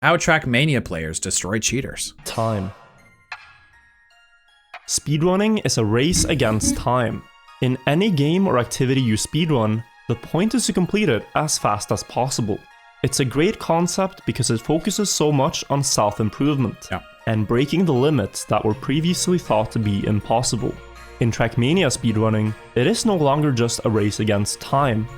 How Trackmania players destroy cheaters. Time. Speedrunning is a race against time. In any game or activity you speedrun, the point is to complete it as fast as possible. It's a great concept because it focuses so much on self-improvement and breaking the limits that were previously thought to be impossible. In Trackmania speedrunning, it is no longer just a race against time,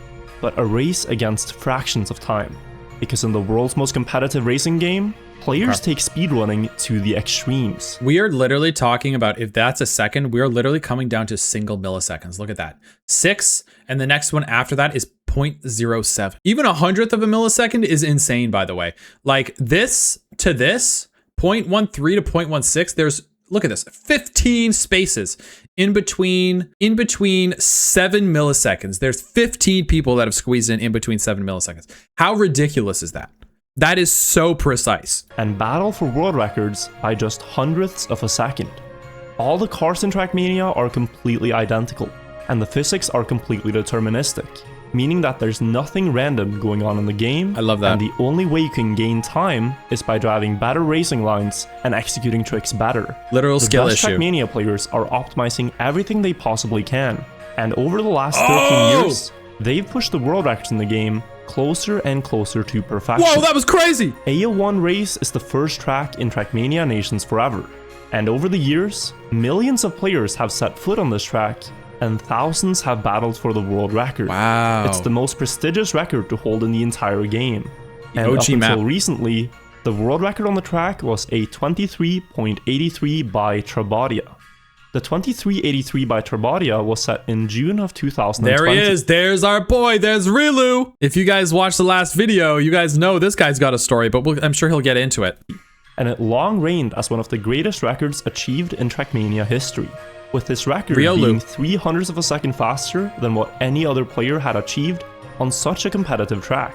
but a race against fractions of time. Because in the world's most competitive racing game, players take speedrunning to the extremes. We are literally talking about, if that's a second, we are literally coming down to single milliseconds. Look at that. 6, and the next one after that is 0.07. Even 100th of a millisecond is insane, by the way. Like this to this, 0.13 to 0.16, there's, look at this, 15 spaces in between 7 milliseconds. There's 15 people that have squeezed in between 7 milliseconds. How ridiculous is that? That is so precise. And battle for world records by just hundredths of a second. All the cars in Trackmania are completely identical, and the physics are completely deterministic, meaning that there's nothing random going on in the game. I love that. And the only way you can gain time is by driving better racing lines and executing tricks better. Literal skill issue. The best Trackmania players are optimizing everything they possibly can, and over the last 13 years, they've pushed the world records in the game closer and closer to perfection. Whoa, that was crazy! AO1 Race is the first track in Trackmania Nations forever, and over the years, millions of players have set foot on this track, and thousands have battled for the world record. Wow. It's the most prestigious record to hold in the entire game. And OG up until map. recently, the world record on the track was a 23.83 by Trabadia. The 2383 by Trabadia was set in June of 2020. There he is. There's our boy. There's Riolu. If you guys watched the last video, you guys know this guy's got a story, but I'm sure he'll get into it. And it long reigned as one of the greatest records achieved in Trackmania history, with this record Riolu being 300ths of a second faster than what any other player had achieved on such a competitive track.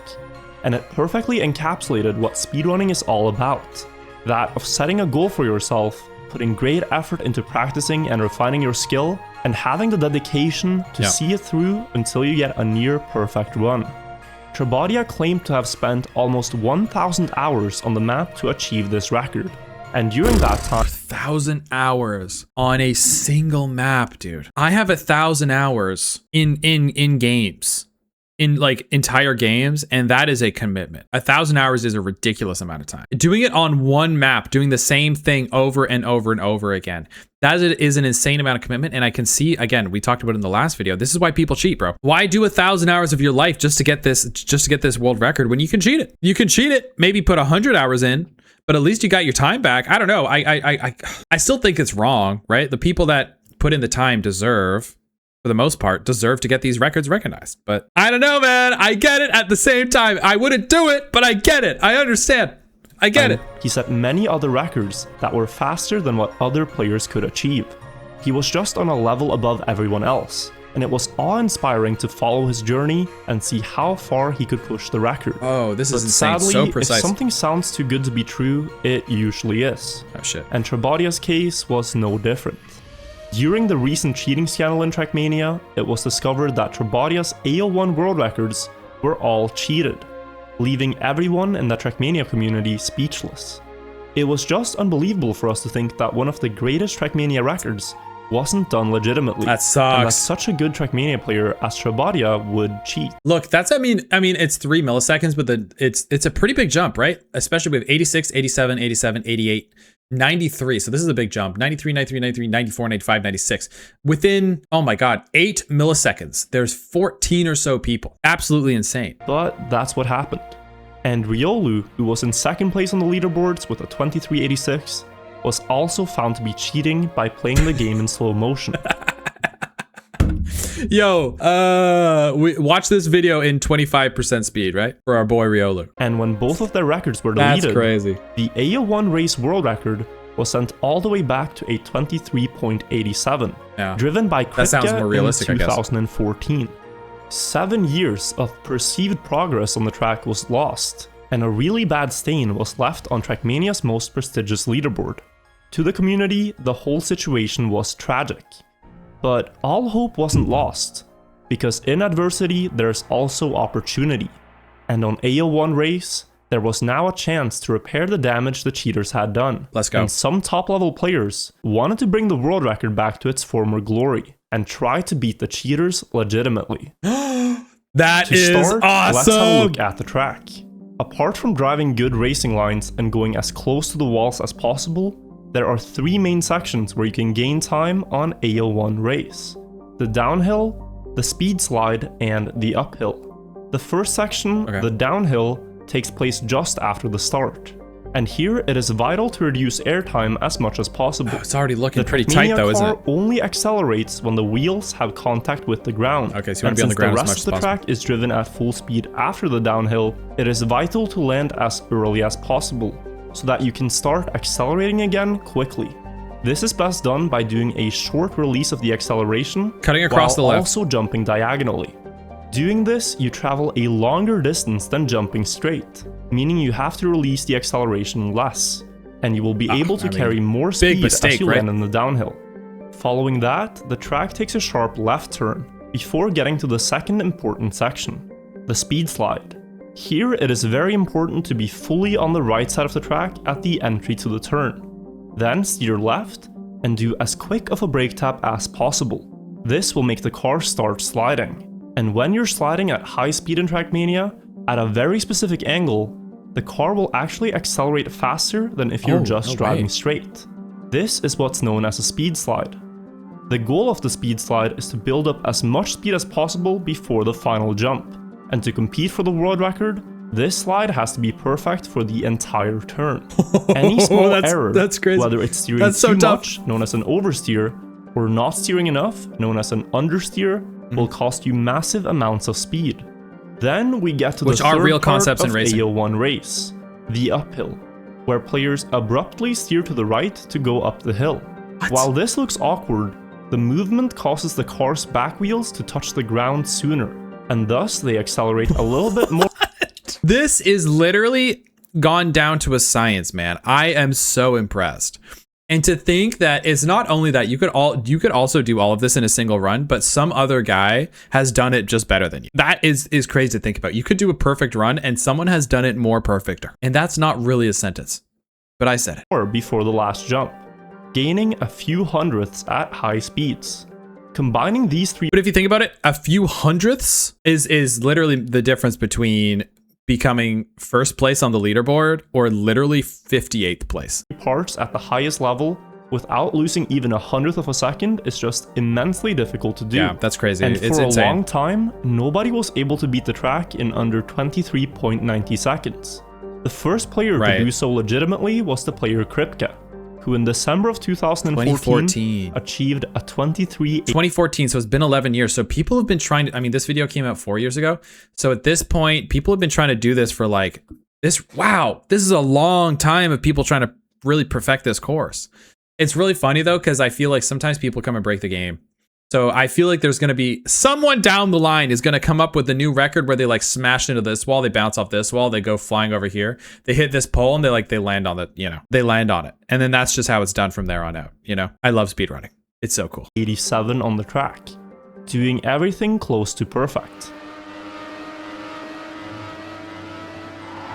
And it perfectly encapsulated what speedrunning is all about, that of setting a goal for yourself, putting great effort into practicing and refining your skill, and having the dedication to see it through until you get a near perfect run. Trabadia claimed to have spent almost 1,000 hours on the map to achieve this record, and during that time, 1,000 hours on a single map, dude. I have 1,000 hours in games, in like entire games, and that is a commitment. 1,000 hours is a ridiculous amount of time. Doing it on one map, doing the same thing over and over and over again, that is an insane amount of commitment. And I can see, again, we talked about it in the last video, this is why people cheat, bro. Why do 1,000 hours of your life just to get this world record when you can cheat it? You can cheat it, maybe put 100 hours in, but at least you got your time back. I don't know. I still think it's wrong, right? The people that put in the time deserve, for the most part, deserve to get these records recognized. But I don't know, man. I get it at the same time. I wouldn't do it, but I get it. I understand. I get it. He set many other records that were faster than what other players could achieve. He was just on a level above everyone else, and it was awe-inspiring to follow his journey and see how far he could push the record. Oh, this is But insane. sadly, So precise. if something sounds too good to be true, it usually is. Oh, shit. And Trabadia's case was no different. During the recent cheating scandal in Trackmania, it was discovered that Trabadia's AO1 world records were all cheated, leaving everyone in the Trackmania community speechless. It was just unbelievable for us to think that one of the greatest Trackmania records wasn't done legitimately. That sucks. And that such a good Trackmania player as Trabadia would cheat. Look, that's, I mean, it's 3 milliseconds, but it's a pretty big jump, right? Especially with 86, 87, 87, 88, 93. So this is a big jump. 93, 93, 93, 94, 95, 96. Within, oh my God, 8 milliseconds, there's 14 or so people. Absolutely insane. But that's what happened. And Riolu, who was in second place on the leaderboards with a 2386, was also found to be cheating by playing the game in slow motion. Yo, we watch this video in 25% speed, right? For our boy Riolu. And when both of their records were deleted, That's crazy. The AO1 race world record was sent all the way back to a 23.87, driven by That sounds more realistic, in I guess. 2014. 7 years of perceived progress on the track was lost, and a really bad stain was left on Trackmania's most prestigious leaderboard. To the community, the whole situation was tragic. But all hope wasn't lost, because in adversity there's also opportunity, and on AO1 race, there was now a chance to repair the damage the cheaters had done. Let's go. And some top-level players wanted to bring the world record back to its former glory and try to beat the cheaters legitimately. That is awesome! Let's have a look at the track. Apart from driving good racing lines and going as close to the walls as possible, there are 3 main sections where you can gain time on AO1 race: the downhill, the speed slide, and the uphill. The first section, the downhill, takes place just after the start. And here it is vital to reduce airtime as much as possible. Oh, it's already looking pretty tight though, isn't it? The only accelerates when the wheels have contact with the ground. Okay, so you want to be on the ground as much as possible. Since the rest of the track is driven at full speed after the downhill, it is vital to land as early as possible, so that you can start accelerating again quickly. This is best done by doing a short release of the acceleration, cutting across the left, also jumping diagonally. Doing this, you travel a longer distance than jumping straight, meaning you have to release the acceleration less, and you will be able to carry more speed as you land in the downhill. Following that, the track takes a sharp left turn, before getting to the second important section, the speed slide. Here it is very important to be fully on the right side of the track at the entry to the turn. Then steer left, and do as quick of a brake tap as possible. This will make the car start sliding. And when you're sliding at high speed in Trackmania, at a very specific angle, the car will actually accelerate faster than if you're just driving straight. This is what's known as a speed slide. The goal of the speed slide is to build up as much speed as possible before the final jump, and to compete for the world record, this slide has to be perfect for the entire turn. Any small error, whether it's steering too much, known as an oversteer, or not steering enough, known as an understeer, will cost you massive amounts of speed. Then we get to the third real part concepts of in racing. AO1 race, the uphill, where players abruptly steer to the right to go up the hill. While this looks awkward, the movement causes the car's back wheels to touch the ground sooner, and thus they accelerate a little bit more. This is literally gone down to a science, man. I am so impressed. And to think that it's not only that you could also do all of this in a single run, but some other guy has done it just better than you. That is crazy to think about. You could do a perfect run and someone has done it more perfecter. And that's not really a sentence, but I said it. Or before the last jump, gaining a few hundredths at high speeds. Combining these 3. But if you think about it, a few hundredths is literally the difference between becoming first place on the leaderboard or literally 58th place. Parts at the highest level without losing even 100th of a second is just immensely difficult to do. Yeah, that's crazy. And it's for insane. a long time, nobody was able to beat the track in under 23.90 seconds. The first player to do so legitimately was the player Kripke, who in December of 2014 achieved a 2014, so it's been 11 years. So people have been trying to, I mean, this video came out 4 years ago. So at this point, people have been trying to do this for like this. Wow, this is a long time of people trying to really perfect this course. It's really funny though, because I feel like sometimes people come and break the game. So I feel like there's going to be someone down the line is going to come up with a new record where they like smash into this wall, they bounce off this wall, they go flying over here, they hit this pole and they land on it, they land on it. And then that's just how it's done from there on out, I love speedrunning. It's so cool. 87 on the track, doing everything close to perfect.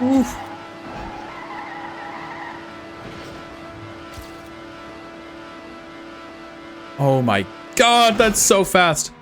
Oof. Oh my God, that's so fast.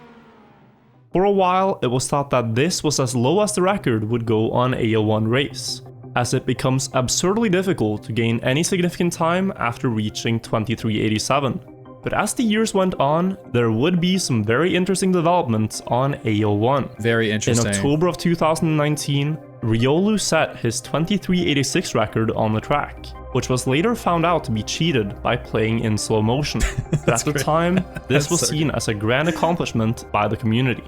For a while, it was thought that this was as low as the record would go on AO1 race, as it becomes absurdly difficult to gain any significant time after reaching 2387. But as the years went on, there would be some very interesting developments on AO1. Very interesting. In October of 2019, Riolu set his 2386 record on the track, which was later found out to be cheated by playing in slow motion. But at the time, this was seen as a grand accomplishment by the community.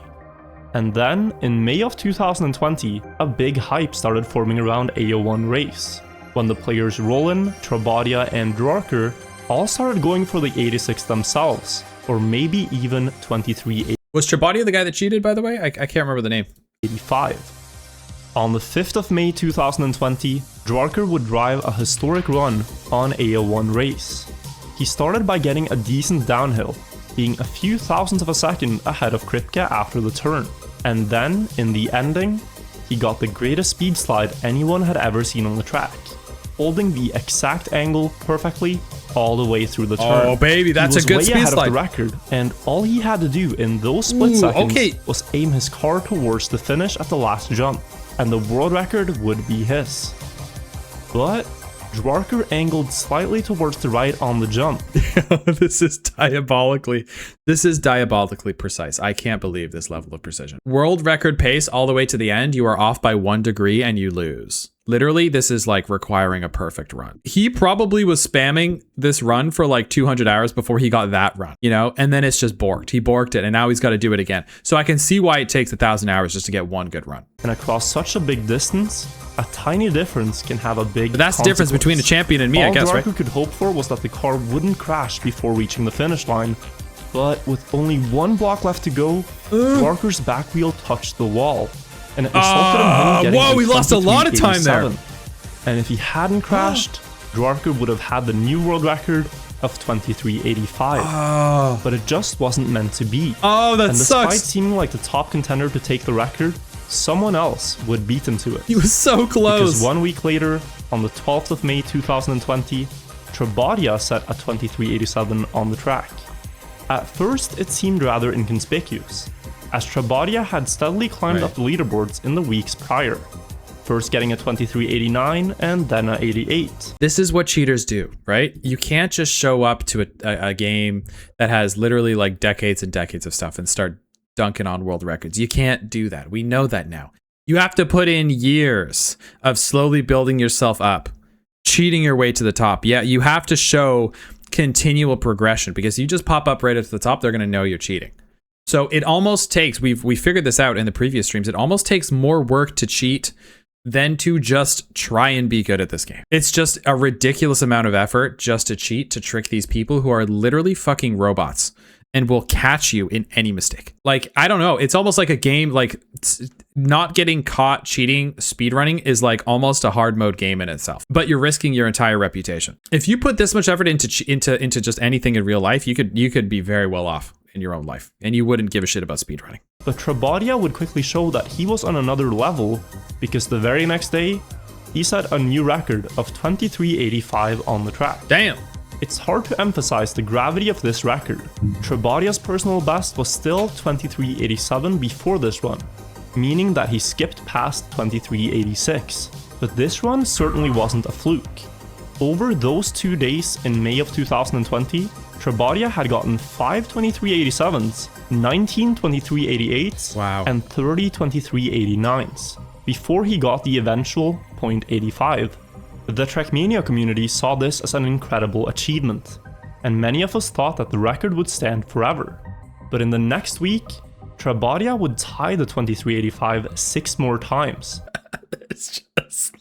And then, in May of 2020, a big hype started forming around AO1 race, when the players Riolu, Trabadia, and Darker all started going for the 86 themselves, or maybe even 2385. Was Trabadia the guy that cheated, by the way? I can't remember the name. On the 5th of May 2020, Darker would drive a historic run on AO1 race. He started by getting a decent downhill, being a few thousandths of a second ahead of Kripke after the turn. And then, in the ending, he got the greatest speed slide anyone had ever seen on the track, holding the exact angle perfectly all the way through the turn. Oh baby, that's a good speed speed slide. slide. Of the record, and all he had to do in those split seconds was aim his car towards the finish at the last jump, and the world record would be his. But Darker angled slightly towards the right on the jump. This is diabolically precise. I can't believe this level of precision. World record pace all the way to the end. You are off by 1 degree and you lose. Literally, this is like requiring a perfect run. He probably was spamming this run for like 200 hours before he got that run, you know, and then it's just borked. He borked it and now he's got to do it again. So I can see why it takes 1,000 hours just to get one good run. And across such a big distance, a tiny difference can have a big But that's the difference between a champion and me, I guess, right? All Darker could hope for was that the car wouldn't crash before reaching the finish line. But with only one block left to go, Darker's back wheel touched the wall. And it resulted in him getting whoa, we lost a lot of time there. And if he hadn't crashed, Darker would have had the new world record of 23:85. But it just wasn't meant to be. Oh, that and sucks. Despite seeming like the top contender to take the record, someone else would beat him to it. He was so close. Because 1 week later, on the 12th of May 2020, Trabadia set a 23:87 on the track. At first, it seemed rather inconspicuous, as Trabadia had steadily climbed up the leaderboards in the weeks prior, first getting a 23:89 and then a 88. This is what cheaters do, right? You can't just show up to a game that has literally like decades and decades of stuff and start dunking on world records. You can't do that. We know that now. You have to put in years of slowly building yourself up, cheating your way to the top. Yeah, you have to show continual progression, because you just pop up right at the top, they're going to know you're cheating. So it almost takes, we figured this out in the previous streams, it almost takes more work to cheat than to just try and be good at this game. It's just a ridiculous amount of effort just to cheat, to trick these people who are literally fucking robots and will catch you in any mistake. Like, I don't know, it's almost like a game, like not getting caught cheating speedrunning is like almost a hard mode game in itself, but you're risking your entire reputation. If you put this much effort into just anything in real life, you could be very well off in your own life, and you wouldn't give a shit about speedrunning. But Trabadia would quickly show that he was on another level, because the very next day, he set a new record of 23:85 on the track. Damn. It's hard to emphasize the gravity of this record. Trabadia's personal best was still 23:87 before this run, meaning that he skipped past 23:86. But this run certainly wasn't a fluke. Over those 2 days in May of 2020, Trabadia had gotten 5 23:87s, 19 23:88s, wow, and 30 23:89s, before he got the eventual .85. The Trackmania community saw this as an incredible achievement, and many of us thought that the record would stand forever. But in the next week, Trabadia would tie the 23:85 6 more times. It's just...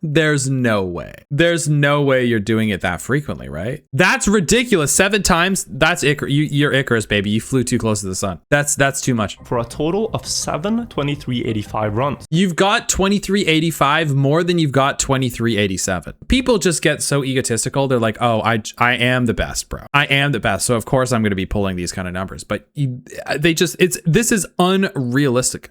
There's no way. There's no way you're doing it that frequently, right? That's ridiculous. 7 times? That's you're Icarus, baby. You flew too close to the sun. That's too much. For a total of 7 23:85 runs. You've got 23:85 more than you've got 23:87. People just get so egotistical. They're like, oh, I am the best, bro. I am the best. So of course I'm going to be pulling these kind of numbers. But this is unrealistic.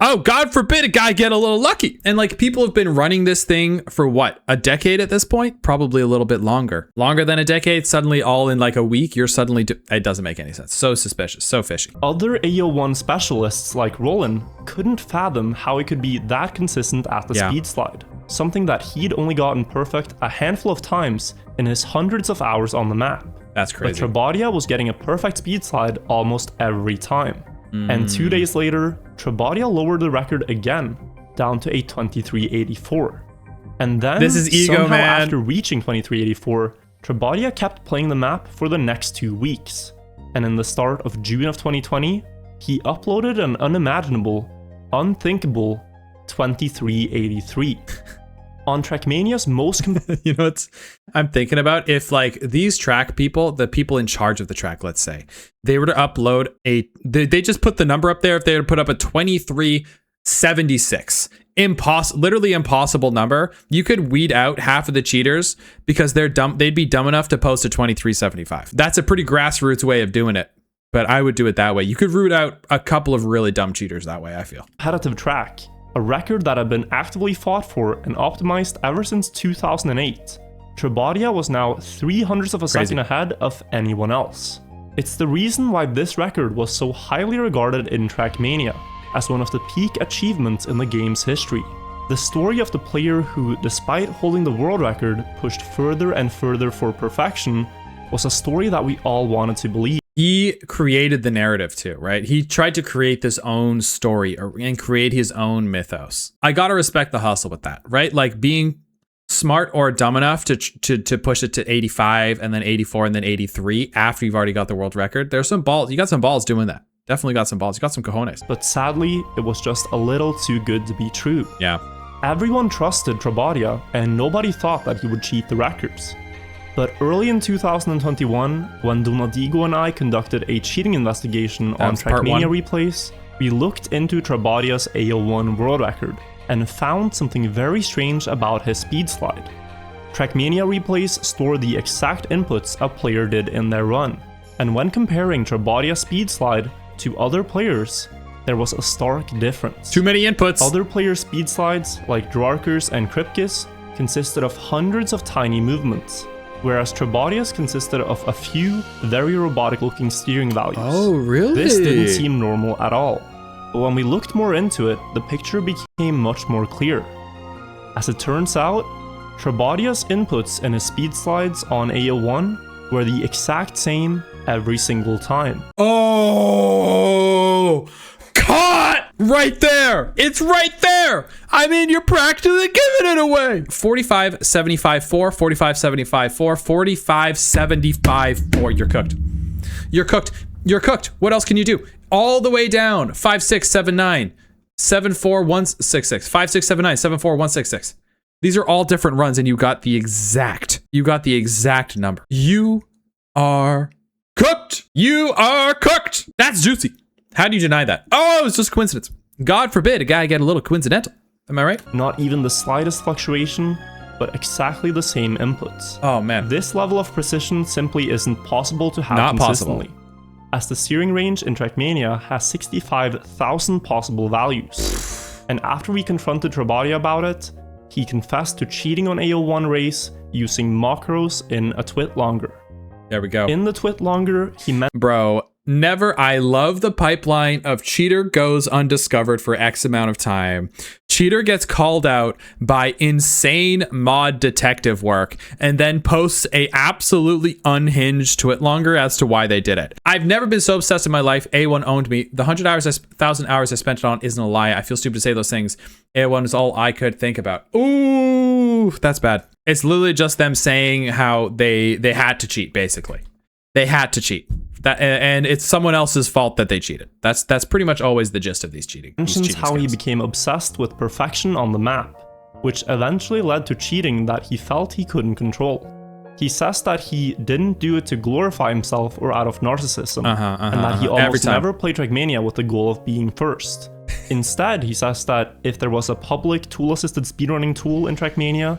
Oh, God forbid a guy get a little lucky. And like, people have been running this thing for what, a decade at this point? Probably a little bit longer. Longer than a decade. Suddenly all in like a week, you're suddenly, it doesn't make any sense. So suspicious, so fishy. Other AO1 specialists like Roland couldn't fathom how he could be that consistent at the speed slide. Something that he'd only gotten perfect a handful of times in his hundreds of hours on the map. That's crazy. But Trabadia was getting a perfect speed slide almost every time. And 2 days later, Trabadia lowered the record again, down to a 23:84. And then, this is ego, somehow man. After reaching 23:84, Trabadia kept playing the map for the next 2 weeks. And in the start of June of 2020, he uploaded an unimaginable, unthinkable 23:83. On Trackmania's most... You know what I'm thinking about? If like these track people, the people in charge of the track, let's say, they were to upload they just put the number up there. If they were to put up a 23:76, literally impossible number, you could weed out half of the cheaters because they're dumb. They'd be dumb enough to post a 23:75. That's a pretty grassroots way of doing it, but I would do it that way. You could root out a couple of really dumb cheaters that way, I feel. Competitive track. a record that had been actively fought for and optimized ever since 2008. Trabadia was now 0.03 of a second ahead of anyone else. It's the reason why this record was so highly regarded in Trackmania, as one of the peak achievements in the game's history. The story of the player who, despite holding the world record, pushed further and further for perfection was a story that we all wanted to believe. He created the narrative too, right? He tried to create this own story and create his own mythos. I gotta respect the hustle with that, right? Like being smart or dumb enough to push it to 85 and then 84 and then 83 after you've already got the world record. There's some balls. You got some balls doing that. Definitely got some balls. You got some cojones. But sadly, it was just a little too good to be true. Yeah. Everyone trusted Trabadia, and nobody thought that he would cheat the records. But early in 2021, when Donadigo and I conducted a cheating investigation on Trackmania replays, we looked into Trabadia's AO1 world record and found something very strange about his speed slide. Trackmania replays store the exact inputs a player did in their run, and when comparing Trabadia's speed slide to other players, there was a stark difference. Too many inputs. Other players' speed slides, like Darker's and Kripke's, consisted of hundreds of tiny movements, whereas Trabadia's consisted of a few very robotic-looking steering values. Oh, really? This didn't seem normal at all. But when we looked more into it, the picture became much more clear. As it turns out, Trabadia's inputs in his speed slides on AO1 were the exact same every single time. Oh, caught right there. It's right there. I mean, you're practically giving it away. 45, 75, 4, 45, 75, 4, 45, 75, 4. You're cooked. You're cooked. You're cooked. What else can you do? All the way down. 5, 6, 7, 9, 7, 4, 1, 6, 6. 5, 6, 7, 9, 7, 4, 1, 6, 6. These are all different runs, and you got the exact number. You are cooked. You are cooked. That's juicy. How do you deny that? Oh, it's just coincidence. God forbid a guy get a little coincidental. Am I right? Not even the slightest fluctuation, but exactly the same inputs. Oh man. This level of precision simply isn't possible to have consistently, as the steering range in Trackmania has 65,000 possible values. And after we confronted Trabadia about it, he confessed to cheating on AO1 race using macros in a twit longer. There we go. In the twit longer, he meant... Bro, never. I love the pipeline of cheater goes undiscovered for X amount of time. Cheater gets called out by insane mod detective work and then posts a absolutely unhinged twit longer as to why they did it. I've never been so obsessed in my life. A1 owned me. The 1,000 hours I spent it on isn't a lie. I feel stupid to say those things. A1 is all I could think about. Ooh, that's bad. It's literally just them saying how they had to cheat, basically. They had to cheat. That, and it's someone else's fault that they cheated. That's pretty much always the gist of these cheating. Mentions how he became obsessed with perfection on the map, which eventually led to cheating that he felt he couldn't control. He says that he didn't do it to glorify himself or out of narcissism, and that he almost never played Trackmania with the goal of being first. Instead, he says that if there was a public tool-assisted speedrunning tool in Trackmania,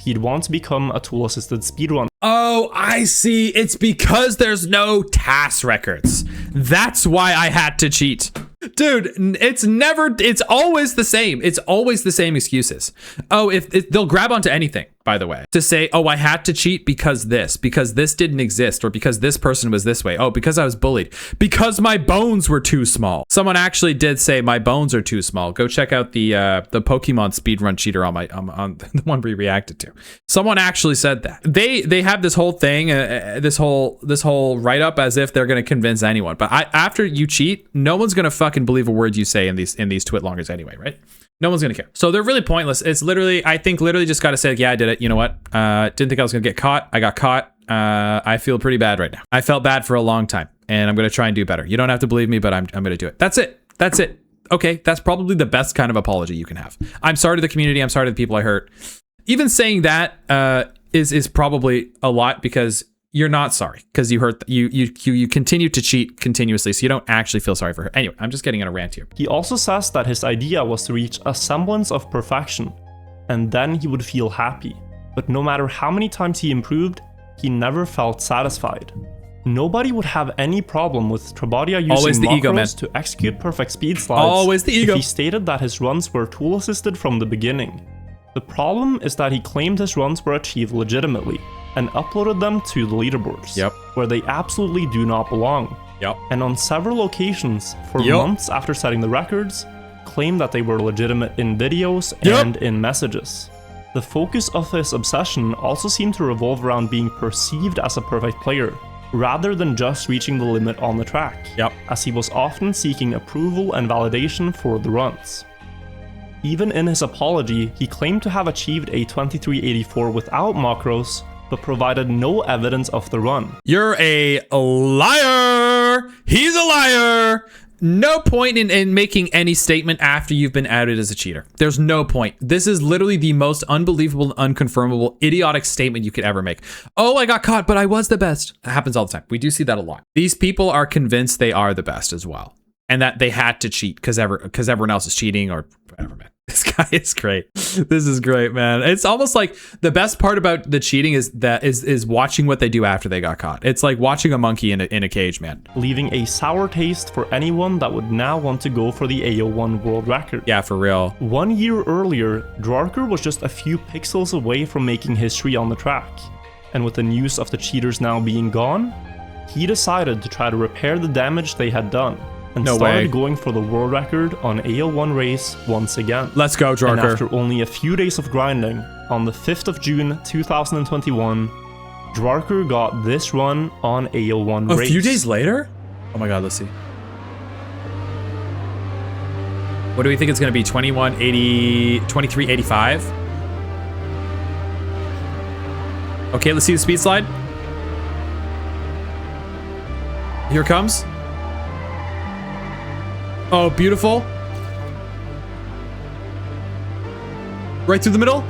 he'd want to become a tool-assisted speedrunner. Oh, I see. It's because there's no TAS records. That's why I had to cheat. Dude, it's always the same. It's always the same excuses. Oh, if they'll grab onto anything, by the way, to say, oh, I had to cheat because this didn't exist, or because this person was this way. Oh, because I was bullied, because my bones were too small. Someone actually did say my bones are too small. Go check out the Pokemon speedrun cheater on the one we reacted to. Someone actually said that. They have this whole thing, this whole write up as if they're gonna convince anyone. But after you cheat, no one's gonna fucking believe a word you say in these twit longers anyway, right? No one's gonna care. So they're really pointless. It's literally, I think, just gotta say, yeah, I did it. You know what? Didn't think I was gonna get caught. I got caught. I feel pretty bad right now. I felt bad for a long time, and I'm gonna try and do better. You don't have to believe me, but I'm gonna do it. That's it. That's it. Okay, that's probably the best kind of apology you can have. I'm sorry to the community. I'm sorry to the people I hurt. Even saying that is probably a lot, because you're not sorry, because you hurt. You continue to cheat continuously, so you don't actually feel sorry for her. Anyway, I'm just getting on a rant here. He also says that his idea was to reach a semblance of perfection, and then he would feel happy. But no matter how many times he improved, he never felt satisfied. Nobody would have any problem with Trabadia Always using the ego, man. macros to execute perfect speed slides. Always the ego. If he stated that his runs were tool assisted from the beginning. The problem is that he claimed his runs were achieved legitimately and uploaded them to the leaderboards, where they absolutely do not belong. And on several occasions, for months after setting the records, claimed that they were legitimate in videos and in messages. The focus of his obsession also seemed to revolve around being perceived as a perfect player, rather than just reaching the limit on the track, as he was often seeking approval and validation for the runs. Even in his apology, he claimed to have achieved a 2384 without macros, but provided no evidence of the run. You're a liar! He's a liar! No point in making any statement after you've been outed as a cheater. There's no point. This is literally the most unbelievable, unconfirmable, idiotic statement you could ever make. Oh, I got caught, but I was the best. It happens all the time. We do see that a lot. These people are convinced they are the best as well, and that they had to cheat because everyone else is cheating or whatever, man. This guy is great. This is great, man. It's almost like the best part about the cheating is watching what they do after they got caught. It's like watching a monkey in a cage, man. Leaving a sour taste for anyone that would now want to go for the AO1 world record. Yeah, for real. 1 year earlier, Darker was just a few pixels away from making history on the track. And with the news of the cheaters now being gone, he decided to try to repair the damage they had done. And started going for the world record on AO1 race once again. Let's go, Darker. And after only a few days of grinding, on the 5th of June 2021, Darker got this run on AO1 race. A few days later? Oh my god, let's see. What do we think it's going to be? 2180, 2385? Okay, let's see the speed slide. Here it comes. Oh, beautiful. Right through the middle.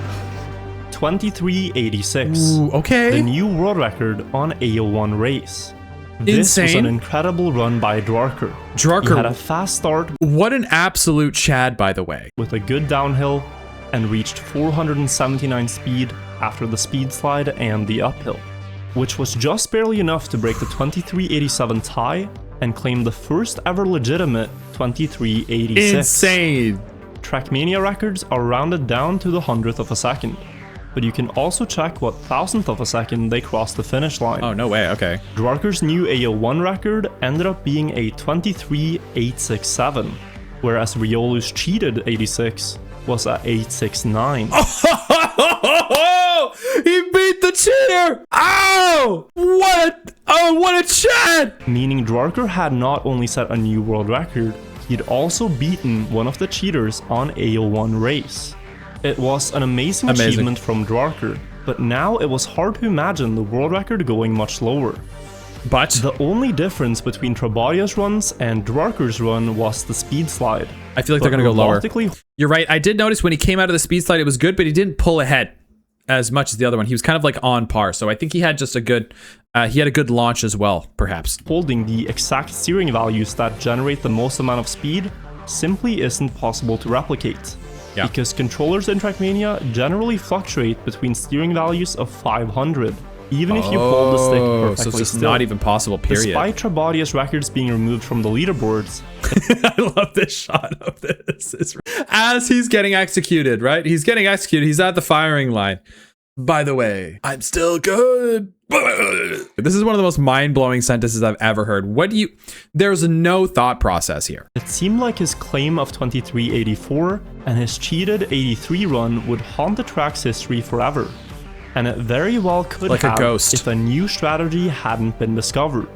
2386. Ooh, okay. The new world record on AO1 race. This was an incredible run by Darker. He had a fast start. What an absolute Chad, by the way. With a good downhill and reached 479 speed after the speed slide and the uphill, which was just barely enough to break the 2387 tie and claim the first ever legitimate 2386. Insane! Trackmania records are rounded down to the 100th of a second, but you can also check what thousandth of a second they crossed the finish line. Oh, no way, okay. Darker's new AO1 record ended up being a 23867, whereas Riolu's cheated 86 was a 869. He beat the cheater! Oh! What a Chad! Meaning Darker had not only set a new world record, he'd also beaten one of the cheaters on AO1 race. It was an amazing achievement from Darker, but now it was hard to imagine the world record going much lower. But the only difference between Trabadia's runs and Darker's run was the speed slide. I feel like they're gonna go lower. You're right, I did notice when he came out of the speed slide it was good, but he didn't pull ahead as much as the other one. He was kind of like on par, so I think he had just a good launch as well, perhaps. Holding the exact steering values that generate the most amount of speed simply isn't possible to replicate. Yeah. Because controllers in Trackmania generally fluctuate between steering values of 500, even if you hold the stick perfectly. So it's just still. not even possible, period. Despite Trabadia's records being removed from the leaderboards. I love this shot of this. As he's getting executed, right? He's getting executed. He's at the firing line. By the way, I'm still good. This is one of the most mind-blowing sentences I've ever heard. There's no thought process here. It seemed like his claim of 2384 and his cheated 83 run would haunt the track's history forever. And it very well could like have a ghost. If a new strategy hadn't been discovered.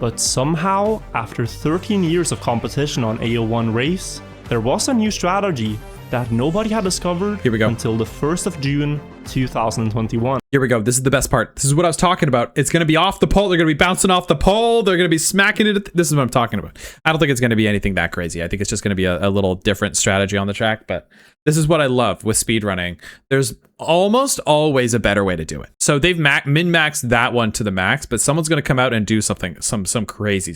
But somehow, after 13 years of competition on AO1 race, there was a new strategy that nobody had discovered until the 1st of June 2021. Here we go. This is the best part. This is what I was talking about. It's going to be off the pole. They're going to be bouncing off the pole. They're going to be smacking it. This is what I'm talking about. I don't think it's going to be anything that crazy. I think it's just going to be a little different strategy on the track, but this is what I love with speedrunning. There's almost always a better way to do it. So they've min-maxed that one to the max, but someone's going to come out and do something, some crazy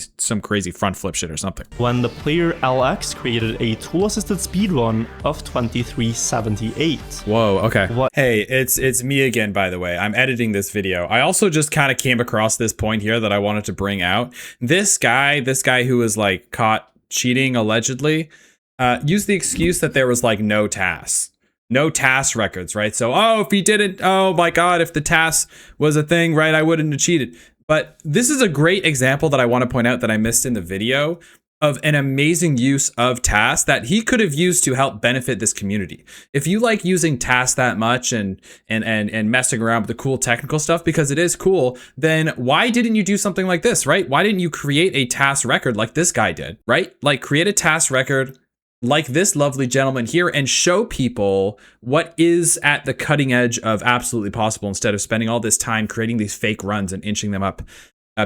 front flip shit or something. When the player LX created a tool-assisted speedrun of 2378. Whoa, okay. Hey, it's me again, by the way. I'm editing this video. I also just kind of came across this point here that I wanted to bring out. This guy who was like caught cheating allegedly, used the excuse that there was like no TAS records, right? So, oh, if he didn't, oh my God, if the TAS was a thing, right, I wouldn't have cheated. But this is a great example that I want to point out that I missed in the video of an amazing use of TAS that he could have used to help benefit this community. If you like using TAS that much and messing around with the cool technical stuff, because it is cool, then why didn't you do something like this, right? Why didn't you create a TAS record like this guy did, right? Like create a TAS record like this lovely gentleman here and show people what is at the cutting edge of absolutely possible instead of spending all this time creating these fake runs and inching them up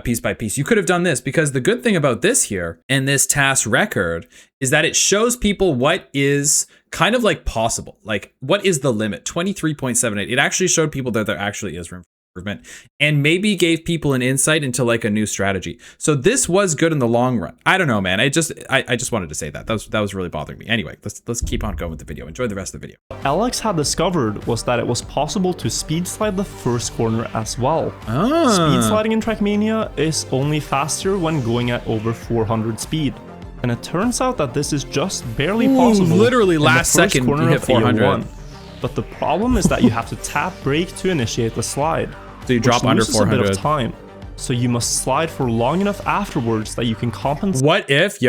piece by piece. You could have done this, because the good thing about this here and this TAS record is that it shows people what is kind of like possible. Like, what is the limit? 23.78. It actually showed people that there actually is room for improvement and maybe gave people an insight into like a new strategy. So this was good in the long run. I don't know, man. I just wanted to say that. That was really bothering me. Anyway, let's keep on going with the video. Enjoy the rest of the video. Alex had discovered was that it was possible to speed slide the first corner as well. Speed sliding in Trackmania is only faster when going at over 400 speed. And it turns out that this is just barely possible. Literally last second you hit 400. But the problem is that you have to tap brake to initiate the slide. So you drop under 400. A bit of time. So you must slide for long enough afterwards that you can compensate. What if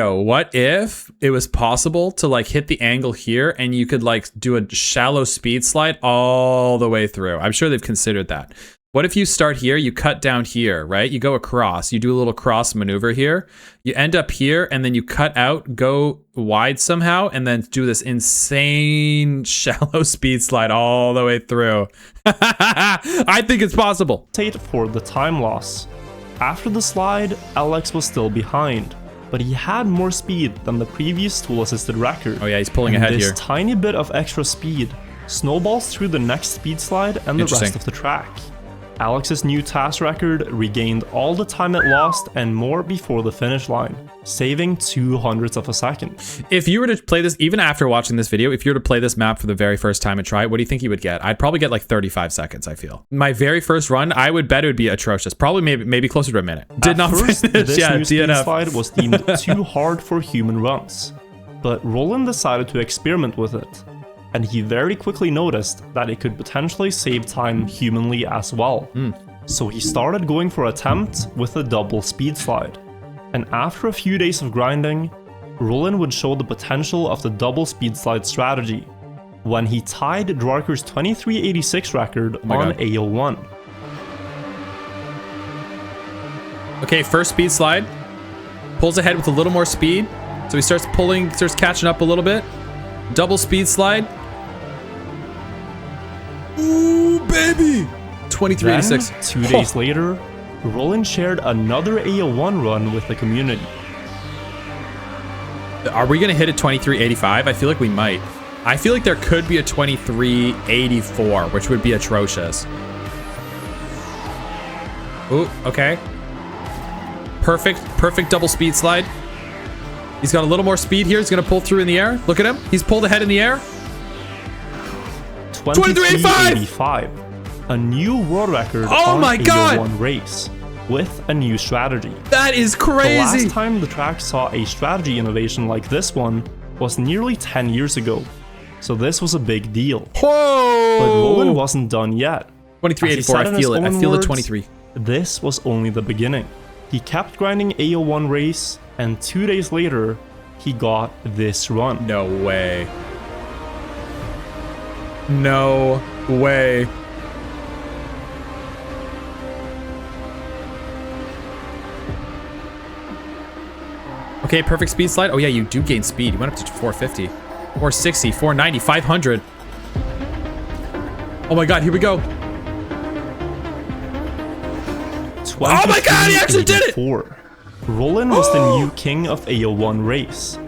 it was possible to like hit the angle here and you could like do a shallow speed slide all the way through? I'm sure they've considered that. What if you start here, you cut down here, right? You go across, you do a little cross maneuver here, you end up here, and then you cut out, go wide somehow, and then do this insane shallow speed slide all the way through. I think it's possible. For the time loss. After the slide, Alex was still behind, but he had more speed than the previous tool-assisted record. Oh yeah, he's pulling ahead here. This tiny bit of extra speed snowballs through the next speed slide and the rest of the track. Alex's new TAS record regained all the time it lost and more before the finish line, saving 0.02 of a second. If you were to play this, even after watching this video, if you were to play this map for the very first time and try it, what do you think you would get? I'd probably get like 35 seconds, I feel. My very first run, I would bet it would be atrocious. Probably maybe closer to a minute. Did not finish. This new speed slide was deemed too hard for human runs, but Roland decided to experiment with it. And he very quickly noticed that it could potentially save time humanly as well. So he started going for attempts with a double speed slide. And after a few days of grinding, Roland would show the potential of the double speed slide strategy when he tied Darker's 2386 record on AO1. Okay, first speed slide. Pulls ahead with a little more speed. So he starts catching up a little bit. Double speed slide. Ooh, baby! 2386. 2 days later, Roland shared another AO1 run with the community. Are we gonna hit a 2385? I feel like we might. I feel like there could be a 2384, which would be atrocious. Ooh, okay. Perfect double speed slide. He's got a little more speed here. He's gonna pull through in the air. Look at him. He's pulled ahead in the air. 2385, a new world record on a AO1 race with a new strategy. That is crazy. The last time the track saw a strategy innovation like this one was nearly 10 years ago, so this was a big deal. Whoa! But Roland wasn't done yet. 2384, I feel it. I feel the 23. This was only the beginning. He kept grinding AO1 race, and 2 days later, he got this run. No way. No way. Okay, perfect speed slide. Oh yeah, you do gain speed. You went up to 450, 460, 490, 500. Oh my God, here we go. Oh my God, he actually did it! Roland was the new king of AO1 race.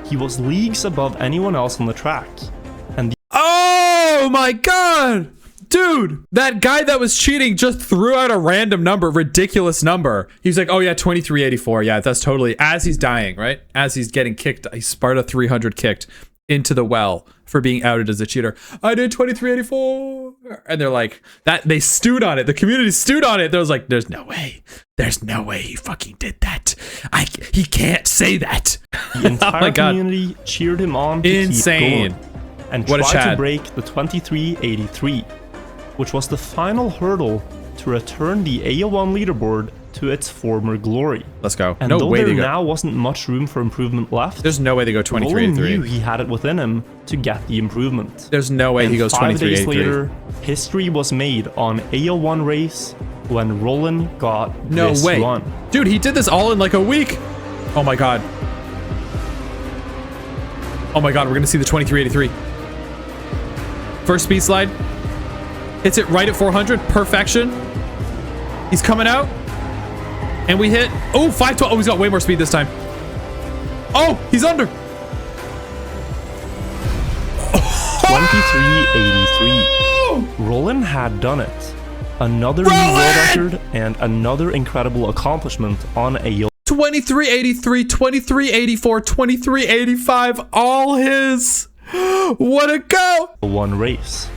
He was leagues above anyone else on the track. And oh my God! Dude, that guy that was cheating just threw out a random number, ridiculous number. He's like, oh yeah, 2384. Yeah, that's totally, as he's dying, right? As he's getting kicked, Sparta 300 kicked into the well for being outed as a cheater. I did 2384. And they're like, that they stewed on it. The community stewed on it. There was like, there's no way. There's no way he fucking did that. He can't say that. The entire community cheered him on to Insane. keep going and tried to break the 2383, which was the final hurdle to return the AO1 leaderboard to its former glory. Let's go. And though there now wasn't much room for improvement left, there's no way they go 2383. Roland knew he had it within him to get the improvement. There's no way he goes 2383. 5 days later, history was made on AO1 race when Roland got this run. Dude, he did this all in like a week. Oh my god. Oh my god, we're gonna see the 2383. First speed slide. Hits it right at 400. Perfection. He's coming out. And we hit, 512. Oh, he's got way more speed this time. Oh, he's under. 2383. Roland had done it. Another new world record and another incredible accomplishment on AO. 2383, 2384, 2385, all his. What a go. One race.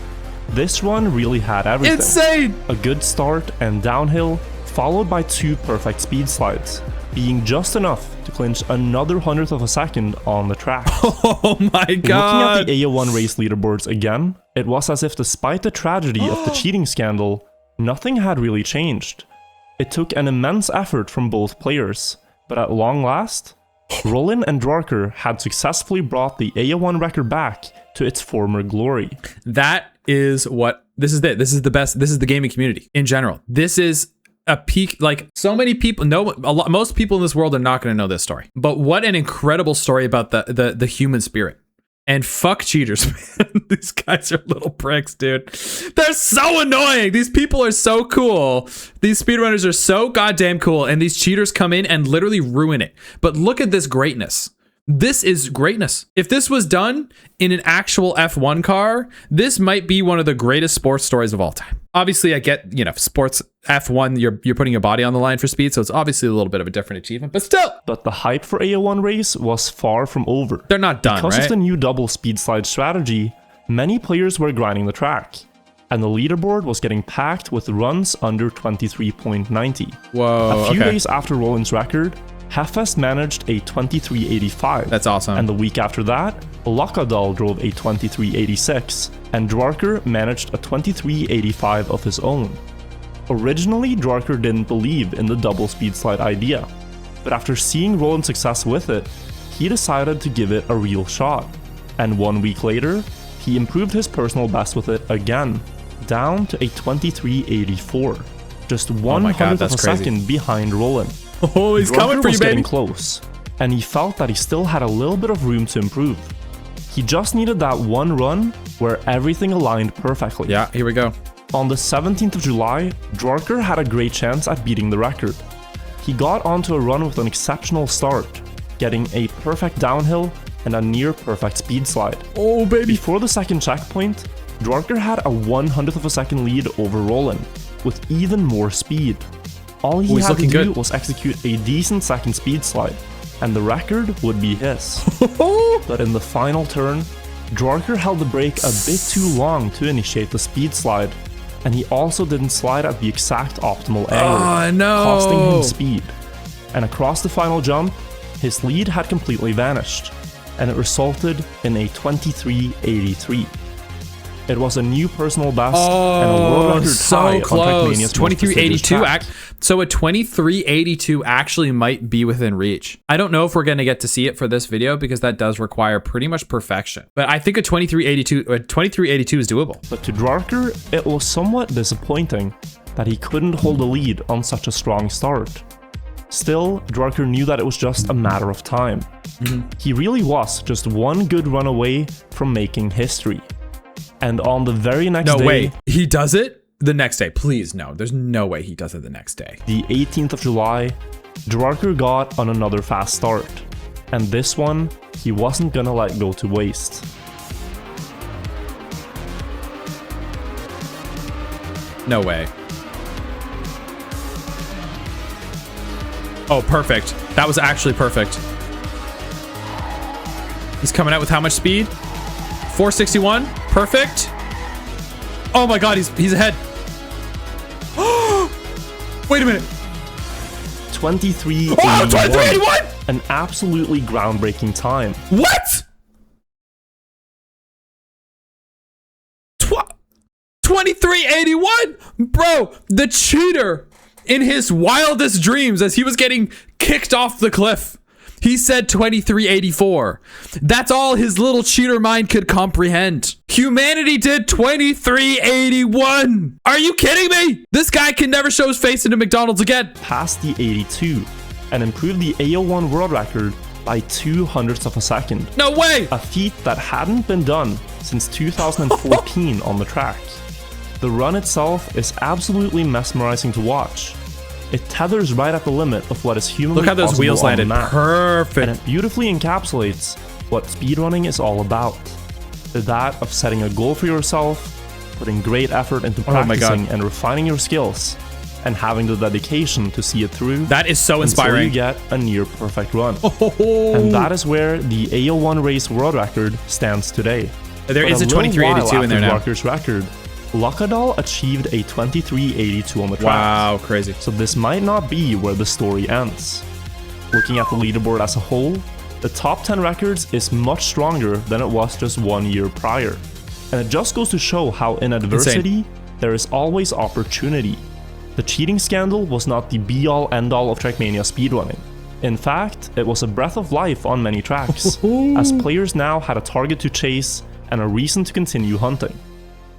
This run really had everything. Insane. A good start and downhill, followed by 2 perfect speed slides, being just enough to clinch another 100th of a second on the track. Oh my god! Looking at the AO1 race leaderboards again, it was as if despite the tragedy of the cheating scandal, nothing had really changed. It took an immense effort from both players, but at long last, Riolu and Darker had successfully brought the AO1 record back to its former glory. That is what, this is it. This is the best, this is the gaming community in general. This is a peak, like so many people know, most people in this world are not going to know this story, but what an incredible story about the human spirit. And fuck cheaters, man. These guys are little pricks, dude. They're so annoying. These people are so cool. These speedrunners are so goddamn cool, and these cheaters come in and literally ruin it. But look at this greatness. This is greatness. If this was done in an actual F1 car, this might be one of the greatest sports stories of all time. Obviously, I get, you know, sports F1, you're putting your body on the line for speed, so it's obviously a little bit of a different achievement, but still. But the hype for AO1 race was far from over. They're not done, because of the new double speed slide strategy, many players were grinding the track, and the leaderboard was getting packed with runs under 23.90. Whoa, a few days after Roland's record, Hefest managed a 2385. That's awesome. And the week after that, Lakadal drove a 2386, and Darker managed a 2385 of his own. Originally, Darker didn't believe in the double speed slide idea, but after seeing Roland's success with it, he decided to give it a real shot. And 1 week later, he improved his personal best with it again, down to a 2384, just 1/100th of a second behind Roland. Oh, he's coming for you, baby. Getting close, and he felt that he still had a little bit of room to improve. He just needed that one run where everything aligned perfectly. Yeah, here we go. On the 17th of July, Darker had a great chance at beating the record. He got onto a run with an exceptional start, getting a perfect downhill and a near perfect speed slide. Oh, baby. Before the second checkpoint, Darker had a 1/100th of a second lead over Roland, with even more speed. All he had to do was execute a decent second speed slide, and the record would be his. But in the final turn, Darker held the brake a bit too long to initiate the speed slide, and he also didn't slide at the exact optimal angle, costing him speed. And across the final jump, his lead had completely vanished, and it resulted in a 2383. It was a new personal best and a world record high on Trackmania's 2382. So a 2382 actually might be within reach. I don't know if we're going to get to see it for this video because that does require pretty much perfection. But I think a 2382 is doable. But to Darker, it was somewhat disappointing that he couldn't hold a lead on such a strong start. Still, Darker knew that it was just a matter of time. He really was just one good run away from making history. And on the very next day... No, wait. He does it the next day. Please, no. There's no way he does it the next day. The 18th of July, Darker got on another fast start. And this one, he wasn't gonna let go to waste. No way. Oh, perfect. That was actually perfect. He's coming out with how much speed? 461. Perfect. Oh my god, he's ahead. Wait a minute. 2381. Oh, 2381! An absolutely groundbreaking time. What? 2381? Bro, the cheater in his wildest dreams as he was getting kicked off the cliff, he said 2384. That's all his little cheater mind could comprehend. Humanity did 2381. Are you kidding me? This guy can never show his face into McDonald's again. Passed the 82 and improved the AO1 world record by 200ths of a second. No way. A feat that hadn't been done since 2014 on the track. The run itself is absolutely mesmerizing to watch. It tethers right at the limit of what is humanly Look how those wheels possible on the landed. map. Perfect. And it beautifully encapsulates what speedrunning is all about. That of setting a goal for yourself, putting great effort into practicing and refining your skills, and having the dedication to see it through. That is so inspiring. Until you get a near perfect run. And that is where the AO1 race world record stands today. There is a 2382 in there now. Darker's record, Lakadal achieved a 2382 on the track. Wow, crazy. So this might not be where the story ends. Looking at the leaderboard as a whole, the top 10 records is much stronger than it was just 1 year prior. And it just goes to show how in adversity, there is always opportunity. The cheating scandal was not the be-all end-all of Trackmania speedrunning. In fact, it was a breath of life on many tracks, as players now had a target to chase and a reason to continue hunting.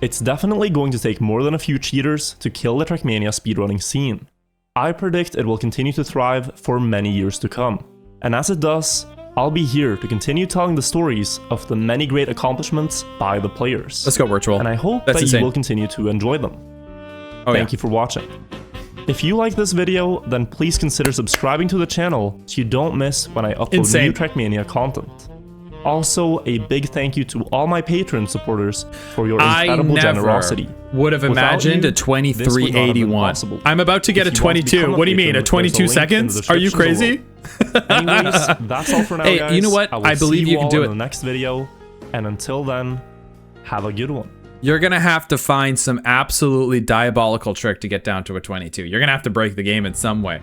It's definitely going to take more than a few cheaters to kill the Trackmania speedrunning scene. I predict it will continue to thrive for many years to come. And as it does, I'll be here to continue telling the stories of the many great accomplishments by the players. Let's go virtual. And I hope That's that insane. you will continue to enjoy them. Thank you for watching. If you like this video, then please consider subscribing to the channel so you don't miss when I upload new Trackmania content. Also, a big thank you to all my Patreon supporters for your incredible generosity. Would have imagined a 2381. I'm about to get a 22. What do you mean, a 22 seconds? Are you crazy? Anyways, that's all for now, guys. Hey, you know what? I believe you can do it. In the next video, and until then, have a good one. You're gonna have to find some absolutely diabolical trick to get down to a 22. You're gonna have to break the game in some way.